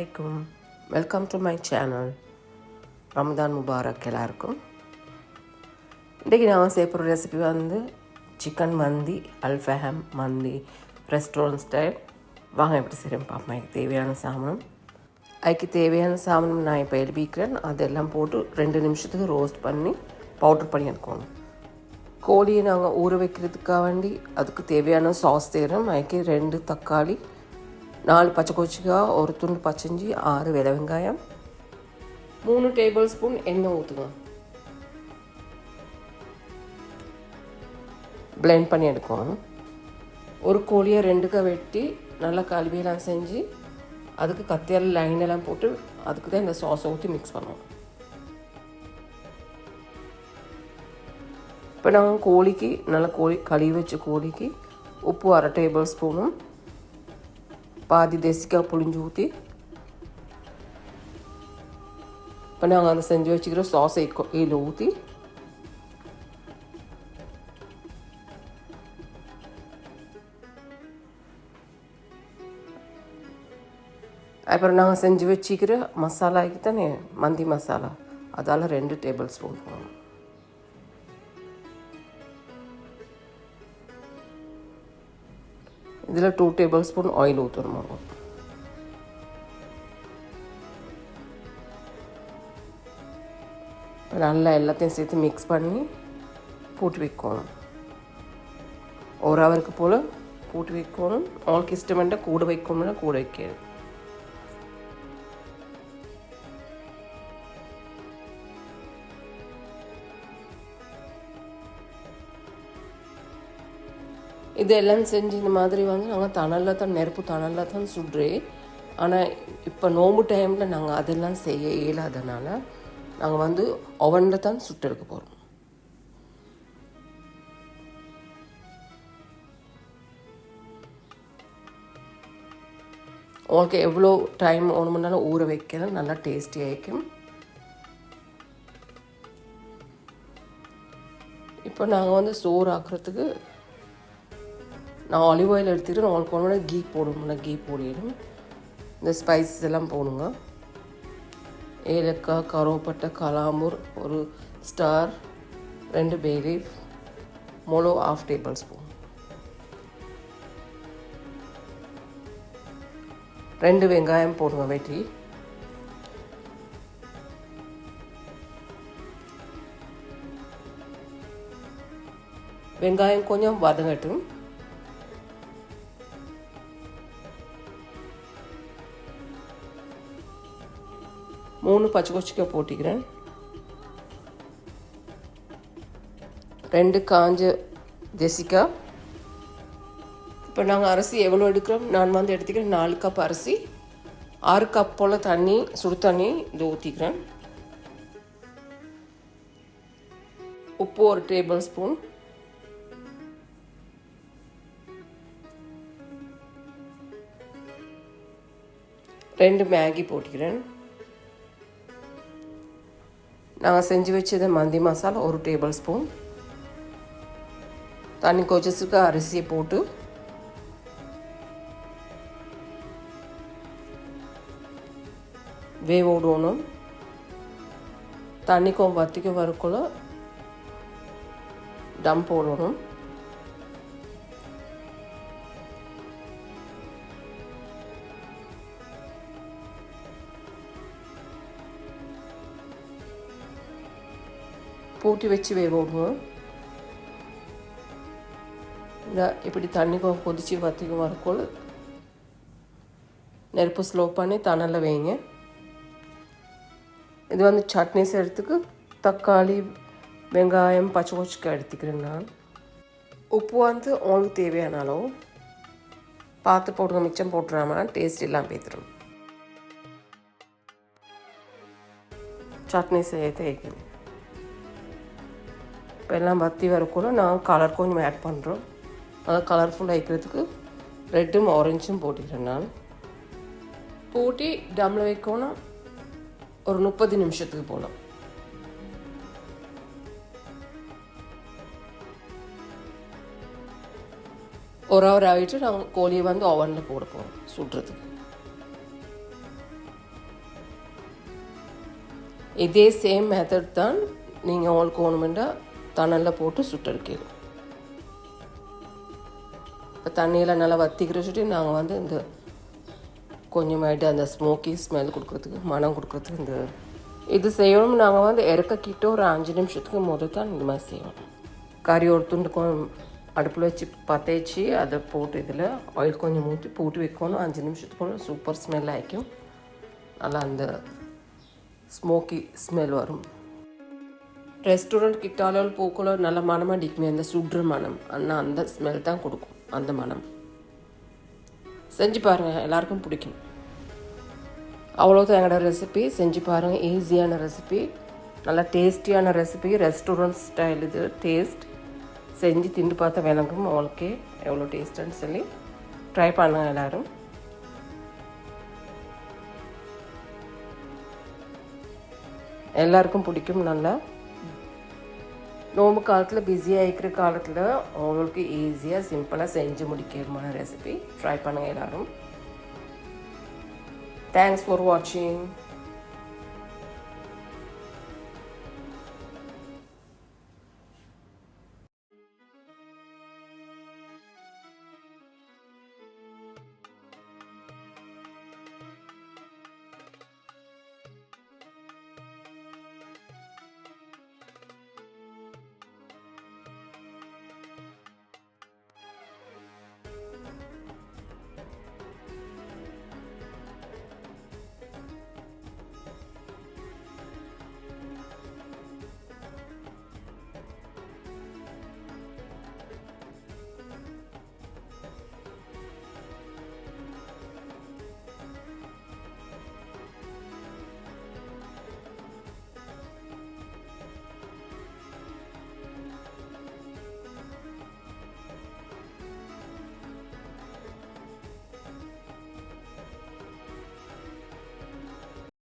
Assalamualaikum. Welcome to my channel. Ramadan Mubarak எல்லாருக்கும். இன்றைக்கி நான் செய்ய போகிற ரெசிபி சிக்கன் மந்தி, அல்ஃபஹம் மந்தி, ரெஸ்டாரண்ட் ஸ்டைல். வாங்க எப்படி செய்கிறேன் பார்ப்போம். அதுக்கு தேவையான சாமான் நான் இப்போ எழுப்பிக்கிறேன். அதெல்லாம் போட்டு 2 நிமிஷத்துக்கு ரோஸ்ட் பண்ணி பவுடர் பண்ணி எடுக்கணும். கோழியை நாங்கள் ஊற வைக்கிறதுக்காக வேண்டி அதுக்கு தேவையான சாஸ் செய்கிறோம். அதுக்கு 2 தக்காளி, 4 பச்சை கொச்சிக்காய், ஒரு துண்டு பச்சைஞ்சி, 6 வெள்ளை வெங்காயம், 3 டேபிள் ஸ்பூன் எண்ணெய் ஊற்றுங்க. பிளெண்ட் பண்ணி எடுக்கணும். ஒரு கோழியை 2க்காக வெட்டி நல்லா கழுவியெல்லாம் செஞ்சு அதுக்கு கத்தியால் லைனெல்லாம் போட்டு அதுக்கு தான் இந்த சாஸை ஊற்றி மிக்ஸ் பண்ணுவோம். இப்போ நாங்கள் கோழிக்கு நல்லா கழுவி வச்ச கோழிக்கு உப்பு 1/2 டேபிள் ஸ்பூனும் பாதி தேசிக்காய் புளிஞ்சு ஊற்றி இப்போ நாங்கள் அந்த செஞ்சு வச்சுக்கிற சாஸை இதில் ஊற்றி அப்புறம் நாங்கள் செஞ்சு வச்சுக்கிற மசாலாக்கு தானே மந்தி மசாலா, அதால் 2 டேபிள் ஸ்பூன் போடணும். இதில் 2 டேபிள் ஸ்பூன் ஆயில் ஊற்றணும். நல்லா எல்லாத்தையும் சேர்த்து மிக்ஸ் பண்ணி போட்டு வைக்கணும். 1 ஹவருக்கு போல் போட்டு வைக்கணும். அவங்களுக்கு இஷ்டமெண்ட்டாக கூட வைக்கணும்னா கூட வைக்கணும். இதெல்லாம் செஞ்சு இந்த மாதிரி நாங்கள் நெருப்பு தணலில் தான் சுடுறேன். ஆனால் இப்போ நோம்பு டைமில் நாங்கள் அதெல்லாம் செய்ய இயலாதனால நாங்கள் ஓவனில் தான் சுட்டு எடுக்க போகிறோம். உங்களுக்கு எவ்வளோ டைம் ஒன்று ஊற வைக்கலாம், நல்லா டேஸ்டியாக இருக்கும். இப்போ நாங்கள் சோறு ஆக்குறதுக்கு நான் ஆலிவ் ஆயில் எடுத்துக்கிட்டு உங்களுக்கு ஒன்று கீ போடணும்னா கீ போடிடும். இந்த ஸ்பைசஸ் எல்லாம் போடுங்க. ஏலக்காய், கருவேப்பட்டை, கலாமூர், ஒரு ஸ்டார், 2 பே லீஃப், மிளகு 1/2 டேபிள் ஸ்பூன், 2 வெங்காயம் போடுங்க வெட்டி. வெங்காயம் கொஞ்சம் வதங்கட்டும். 3 பச்சை கொச்சிக்காய் போட்டிக்கிறேன். 2 காஞ்ச தேசிக்காய். இப்போ நாங்கள் அரிசி எவ்வளோ எடுக்கிறோம், நான் எடுத்துக்கிறேன் 4 கப் அரிசி. 6 கப் போல் தண்ணி, சுடு தண்ணி இது ஊற்றிக்கிறேன். உப்பு 1 டேபிள் ஸ்பூன், ரெண்டு மேகி போட்டிக்கிறேன். நாங்கள் செஞ்சு வச்சது மந்தி மசாலா 1 டேபிள் ஸ்பூன். தண்ணி கொதிச்சுக்கு அரிசியை போட்டு வேக விடணும். தண்ணி வத்திக்க வரக்குள்ள டம் போடணும். பூட்டி வச்சு வேக விடுவோம். இப்படி தண்ணி கொதிச்சு வத்திக்க வரக்குள்ள நெருப்பு ஸ்லோ பண்ணி தணலில் வைங்க. இது சட்னி செய்கிறதுக்கு தக்காளி, வெங்காயம், பச்சை கொச்சிக்காய் எடுத்துக்கிறேன் நான். உப்பு உங்களுக்கு தேவையான அளவு பார்த்து போடுங்க, மிச்சம் போட்டுறாம டேஸ்ட் எல்லாம் பேத்துடும். சட்னி செய்ய தேய்க்கணும். இப்போ எல்லாம் வற்றி வரக்குள்ள நான் கலர் கொஞ்சம் ஆட் பண்ணுறோம். அதை கலர்ஃபுல்லாக வைக்கிறதுக்கு ரெட்டும் ஆரஞ்சும் போட்டுக்கிறேன். நான் போட்டு டம்மில் வைக்கணும். ஒரு 30 நிமிஷத்துக்கு போகலாம். ஒரு ஹவர் ஆகிட்டு நாங்கள் கோழியை ஓவனில் போட போகிறோம் சுடுறதுக்கு. இதே சேம் மெத்தட் தான் நீங்கள் உங்களுக்கு வேணுமெண்டா தணலில் போட்டு சுட்டெடுக்கணும். இப்போ தண்ணியில் நல்லா வத்திக்கிற வச்சுட்டு நாங்கள் வந்து இந்த கொஞ்சமாயிட்டு அந்த ஸ்மோக்கி ஸ்மெல் கொடுக்குறதுக்கு, மனம் கொடுக்குறதுக்கு இது செய்யணும். நாங்கள் வந்து இறக்கிட்ட ஒரு 5 நிமிஷத்துக்கு முதல் தான் இந்த மாதிரி செய்வோம். கறி ஒரு துண்டு அடுப்பில் வச்சு பற்ற அதை போட்டு இதில் ஆயில் கொஞ்சம் ஊற்றி போட்டு வைக்கணும். 5 நிமிஷத்துக்கு சூப்பர் ஸ்மெல் ஆகிக்கும். நல்லா அந்த ஸ்மோக்கி ஸ்மெல் வரும். ரெஸ்டாரண்ட் கிட்டாலும் பூக்குள்ள நல்ல மனம் அடிக்குமே, அந்த சுடுற மனம், ஆனால் அந்த ஸ்மெல் தான் கொடுக்கும். அந்த மனம் செஞ்சு பாருங்கள், எல்லாருக்கும் பிடிக்கும். அவ்வளோதான் எங்களோட ரெசிபி. செஞ்சு பாருங்கள், ஈஸியான ரெசிபி, நல்லா டேஸ்டியான ரெசிபி, ரெஸ்டாரண்ட் ஸ்டைல் இது டேஸ்ட். செஞ்சு திண்டு பார்த்தா விளங்கும் அவங்களுக்கே எவ்வளோ டேஸ்ட்டுன்னு சொல்லி. ட்ரை பண்ணுங்க எல்லோரும். எல்லாருக்கும் பிடிக்கும். நல்லா நோம்பு காலத்தில் பிஸியாக இருக்கிற காலத்தில் அவங்களுக்கு ஈஸியாக சிம்பிளாக செஞ்சு முடிக்கிறமான ரெசிபி. ட்ரை பண்ணுங்கள் எல்லோரும். தேங்க்ஸ் ஃபார் வாட்சிங்.